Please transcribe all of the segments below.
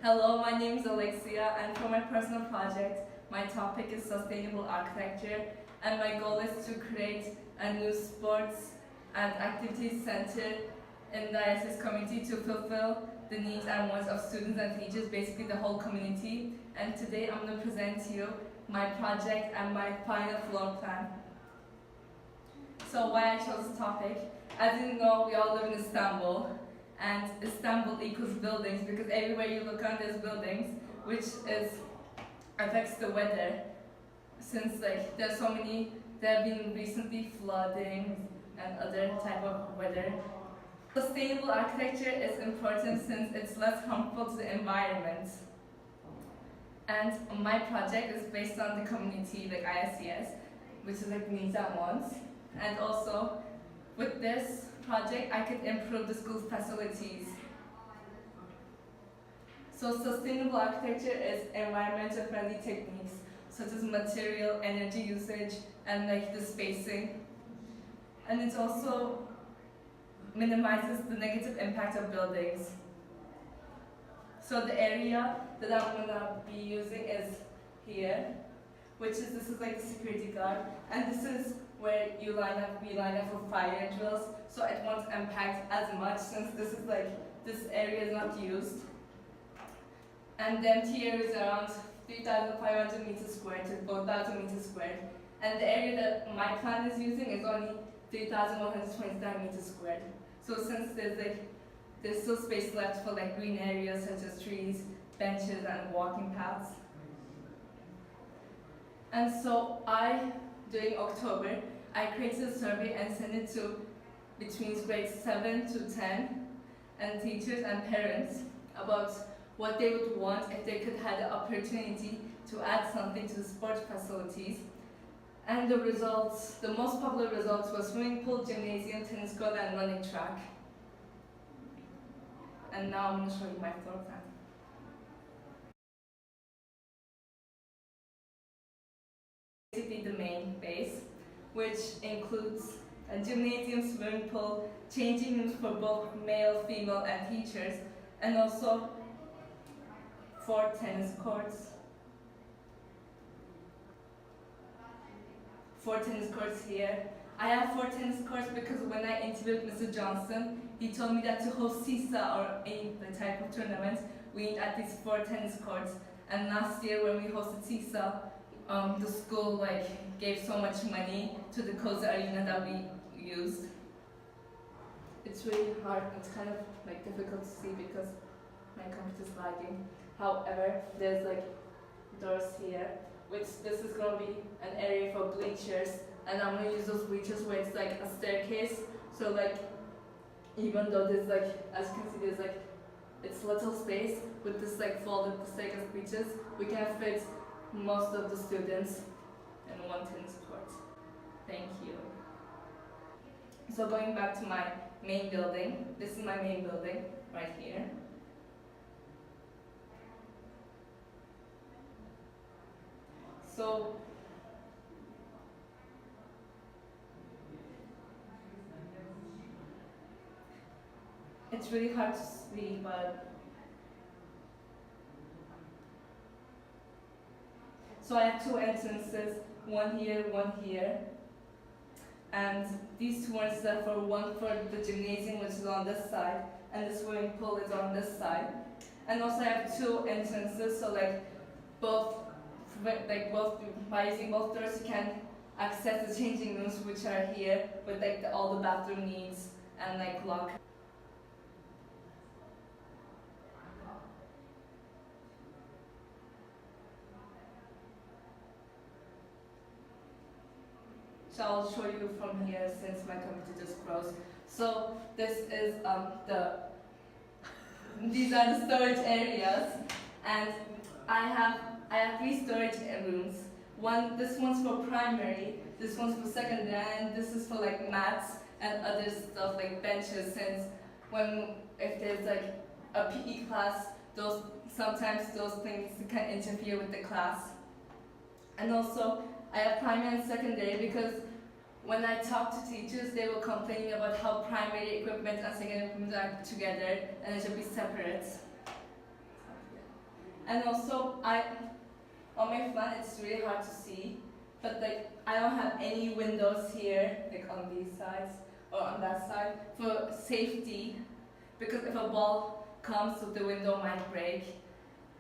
Hello, my name is Alexia, and for my personal project, my topic is sustainable architecture, and my goal is to create a new sports and activities center in the ISS community to fulfill the needs and wants of students and teachers, basically the whole community. And today I'm going to present to you my project and my final floor plan. So why I chose this topic? As you know, we all live in Istanbul, and Istanbul equals buildings because everywhere you look on there's buildings, which affects the weather. Since there's so many, there have been recently flooding and other type of weather. Sustainable architecture is important since it's less harmful to the environment. And my project is based on the community, like ISCS, which is like needs and wants. And also, with this project, I could improve the school's facilities. So sustainable architecture is environmental friendly techniques, such as material, energy usage, and the spacing. And it also minimizes the negative impact of buildings. So the area that I'm gonna be using is here, this is like the security guard, and this is where we line up for fire drills, so it won't impact as much since this area is not used. And then here is around 3,500 meters squared to 4,000 meters squared, and the area that my plan is using is only 3,129 meters squared. So since there's still space left for green areas such as trees, benches, and walking paths. And so during October, I created a survey and sent it to between grades 7 to 10 and teachers and parents about what they would want if they could have the opportunity to add something to the sports facilities. And the most popular results were swimming pool, gymnasium, tennis court, and running track. And now I'm going to show you my floor plan. Basically the main base, which includes a gymnasium, swimming pool, changing rooms for both male, female, and teachers, and also 4 tennis courts. 4 tennis courts here. I have 4 tennis courts because when I interviewed Mr. Johnson, he told me that to host CISA or any type of tournament, we need at least 4 tennis courts. And last year when we hosted CISA, the school gave so much money to the Koza Arena that we used. It's really hard. It's kind of difficult to see because my computer's lagging. However, there's doors here, which this is gonna be an area for bleachers, and I'm gonna use those bleachers where it's a staircase. So even though there's as you can see there's it's little space with this folded staircase bleachers, we can fit most of the students in 1 tennis court. Thank you. So going back to my main building, this is my main building right here. So it's really hard to see, but so I have 2 entrances, one here, and these 2 entrances are one for the gymnasium, which is on this side, and the swimming pool is on this side. And also I have 2 entrances, so by using both doors you can access the changing rooms, which are here with all the bathroom needs and locker. So I'll show you from here since my computer just froze. So this is these are the storage areas, and I have 3 storage rooms. This one's for primary, this one's for secondary, and this is for mats and other stuff benches. Since if there's a PE class, sometimes those things can interfere with the class. And also I have primary and secondary because when I talk to teachers, they were complaining about how primary equipment and secondary equipment are together and it should be separate. And also, on my flat it's really hard to see, but like I don't have any windows here, like on these sides or on that side, for safety, because if a ball comes, so the window might break,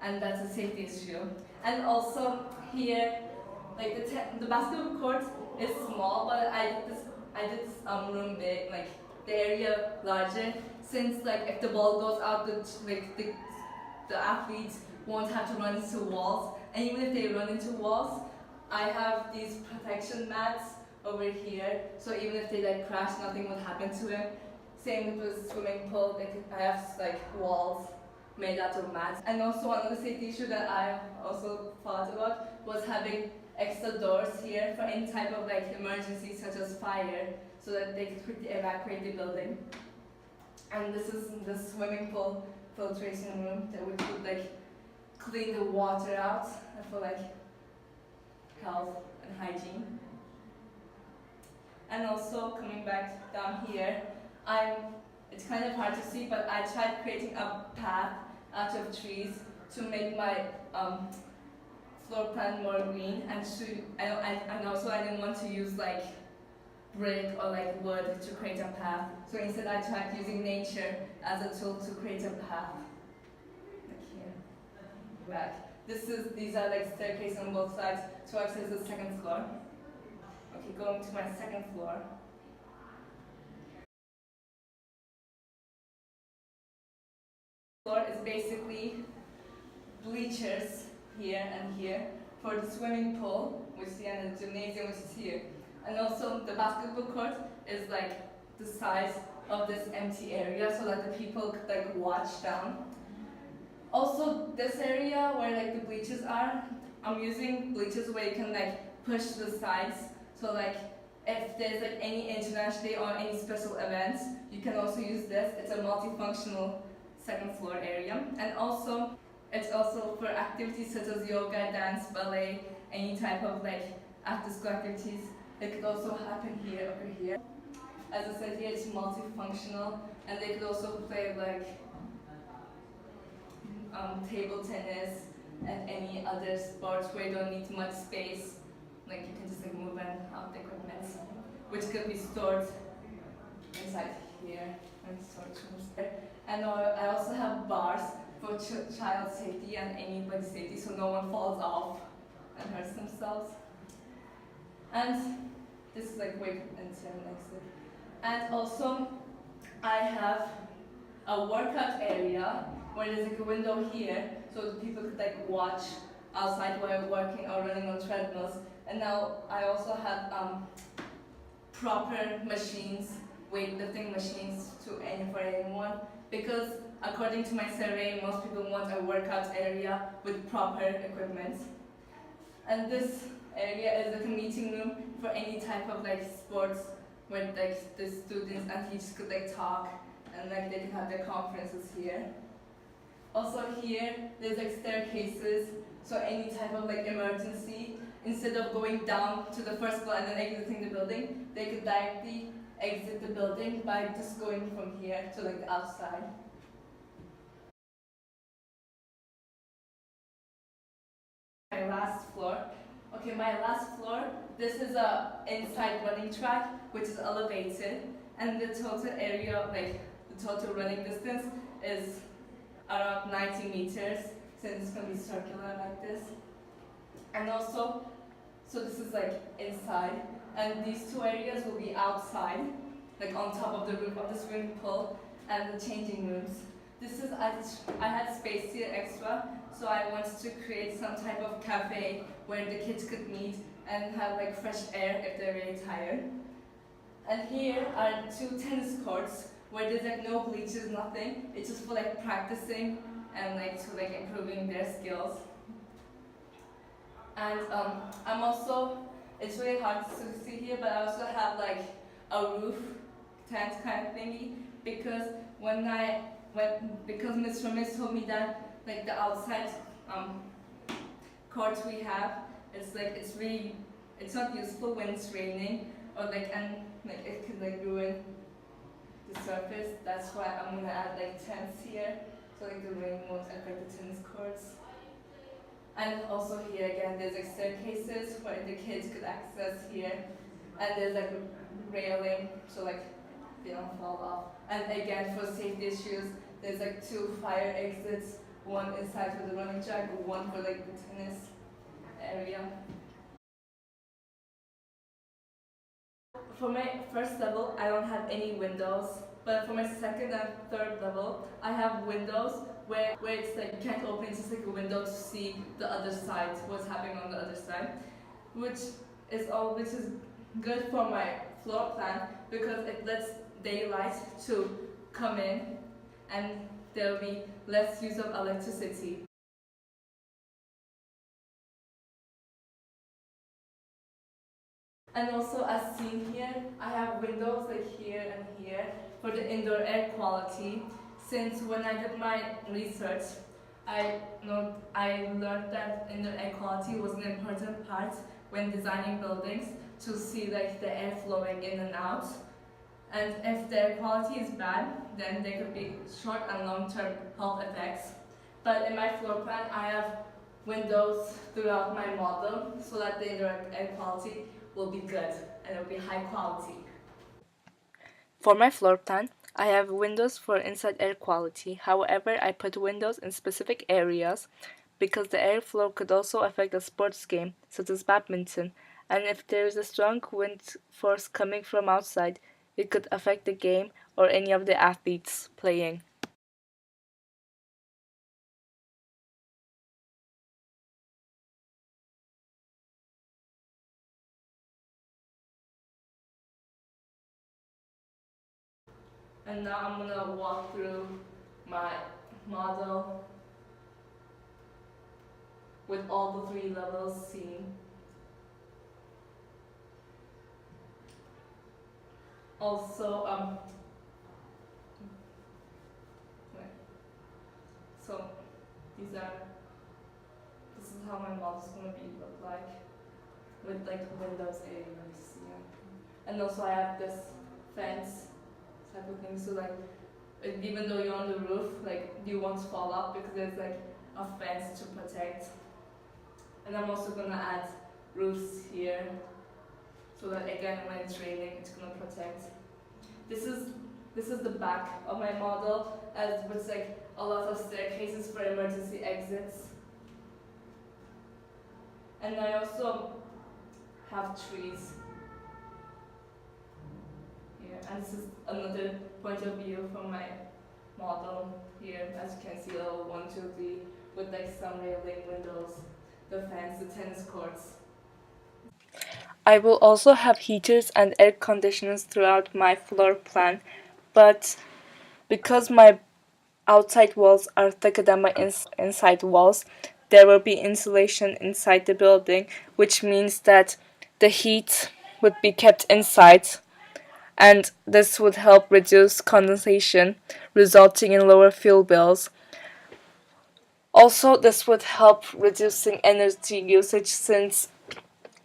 and that's a safety issue. And also here, like the basketball court is small, but I did this room big, like the area larger, since like if the ball goes out, the athletes won't have to run into walls, and even if they run into walls, I have these protection mats over here, so even if they like crash, nothing would happen to them. Same with the swimming pool, I have like walls made out of mats. And also another safety issue that I also thought about was having extra doors here for any type of like emergency such as fire, so that they could quickly evacuate the building. And this is the swimming pool filtration room that we could like clean the water out for like health and hygiene. And also coming back down here, it's kind of hard to see, but I tried creating a path out of trees to make my floor plan more green, and also I didn't want to use like brick or like wood to create a path. So instead I tried using nature as a tool to create a path. Like here. Back. These are like staircase on both sides to access the second floor. Okay, going to my second floor. Floor is basically bleachers here and here for the swimming pool, which is here, and the gymnasium, which is here. And also the basketball court is like the size of this empty area, so that the people could like watch down. Also, this area where like the bleachers are, I'm using bleachers where you can like push the sides, so like if there's like any international day or any special events, you can also use this. It's a multifunctional second floor area. And also, it's also for activities such as yoga, dance, ballet, any type of like after school activities. They could also happen here, over here. As I said here, it's multifunctional, and they could also play like table tennis and any other sports where you don't need much space. Like you can just like move and out the equipment, which could be stored inside here and storage rooms there. And I also have bars for child safety and anybody's safety, so no one falls off and hurts themselves. And this is like weight and next to it. And also, I have a workout area where there's like a window here, so people could like watch outside while working or running on treadmills. And now I also have proper machines, weightlifting machines for anyone, because according to my survey, most people want a workout area with proper equipment. And this area is like a meeting room for any type of like sports where like the students and teachers could like talk, and like they can have their conferences here. Also here, there's like staircases, so any type of like emergency, instead of going down to the first floor and then exiting the building, they could directly exit the building by just going from here to like the outside. My last floor. Okay, my last floor, this is a inside running track, which is elevated, and the total area, like the total running distance is around 90 meters, since it's going to be circular like this. And also, so this is like inside, and these two areas will be outside, like on top of the roof of the swimming pool and the changing rooms. This is, I had space here extra, so I wanted to create some type of cafe where the kids could meet and have like fresh air if they're really tired. And here are two tennis courts where there's like no bleachers, nothing. It's just for like practicing and like to like improving their skills. And I'm also, it's really hard to see here, but I also have like a roof tent kind of thingy, because because Ms. Ramirez told me that like the outside court we have, it's not useful when it's raining, or like, and like it could like ruin the surface. That's why I'm gonna add like tents here, so like the rain won't affect the tennis courts. And also here again, there's like staircases where the kids could access here, and there's like a railing so like they don't fall off. And again, for safety issues, there's like 2 fire exits, one inside for the running track, one for like the tennis area. For my first level, I don't have any windows, but for my second and third level, I have windows where it's like you can't open, it's just like a window to see the other side, what's happening on the other side, which is good for my floor plan because it lets daylight to come in and there will be less use of electricity. And also as seen here, I have windows like here and here for the indoor air quality. Since when I did my research, I learned that indoor air quality was an important part when designing buildings to see like the air flowing in and out. And if the air quality is bad, then there could be short and long-term health effects. But in my floor plan, I have windows throughout my model so that the indoor air quality will be good and it will be high quality. For my floor plan, I have windows for inside air quality. However, I put windows in specific areas because the airflow could also affect a sports game, such as badminton, and if there is a strong wind force coming from outside, it could affect the game or any of the athletes playing. And now I'm gonna walk through my model with all the 3 levels seen. Also, so this is how my model's gonna look like with like windows areas, yeah. And also I have this fence type of thing, so like even though you're on the roof, like you won't fall off because there's like a fence to protect. And I'm also gonna add roofs here so that again when it's raining it's gonna protect. This is the back of my model as with like a lot of staircases for emergency exits. And I also have trees here, and this is another point of view from my model here. As you can see, level 1, 2, 3 with like some railing windows, the fence, the tennis courts. I will also have heaters and air conditioners throughout my floor plan, but because my outside walls are thicker than my inside walls, there will be insulation inside the building, which means that the heat would be kept inside, and this would help reduce condensation, resulting in lower fuel bills. Also, this would help reducing energy usage since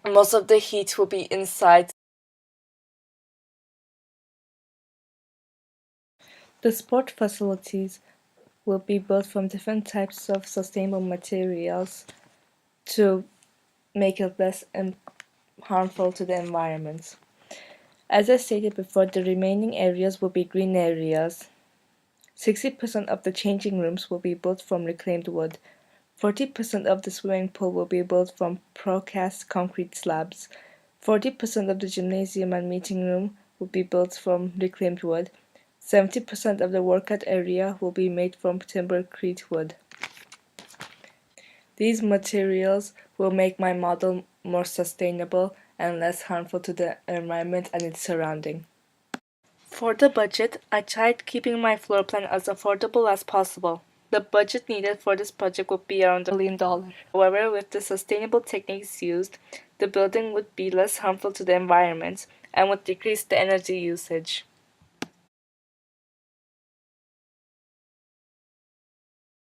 most of the heat will be inside. The sport facilities will be built from different types of sustainable materials to make it less harmful to the environment. As I stated before, the remaining areas will be green areas. 60% of the changing rooms will be built from reclaimed wood. 40% of the swimming pool will be built from precast concrete slabs. 40% of the gymnasium and meeting room will be built from reclaimed wood. 70% of the workout area will be made from timbercrete wood. These materials will make my model more sustainable and less harmful to the environment and its surrounding. For the budget, I tried keeping my floor plan as affordable as possible. The budget needed for this project would be around $1 million. However, with the sustainable techniques used, the building would be less harmful to the environment and would decrease the energy usage.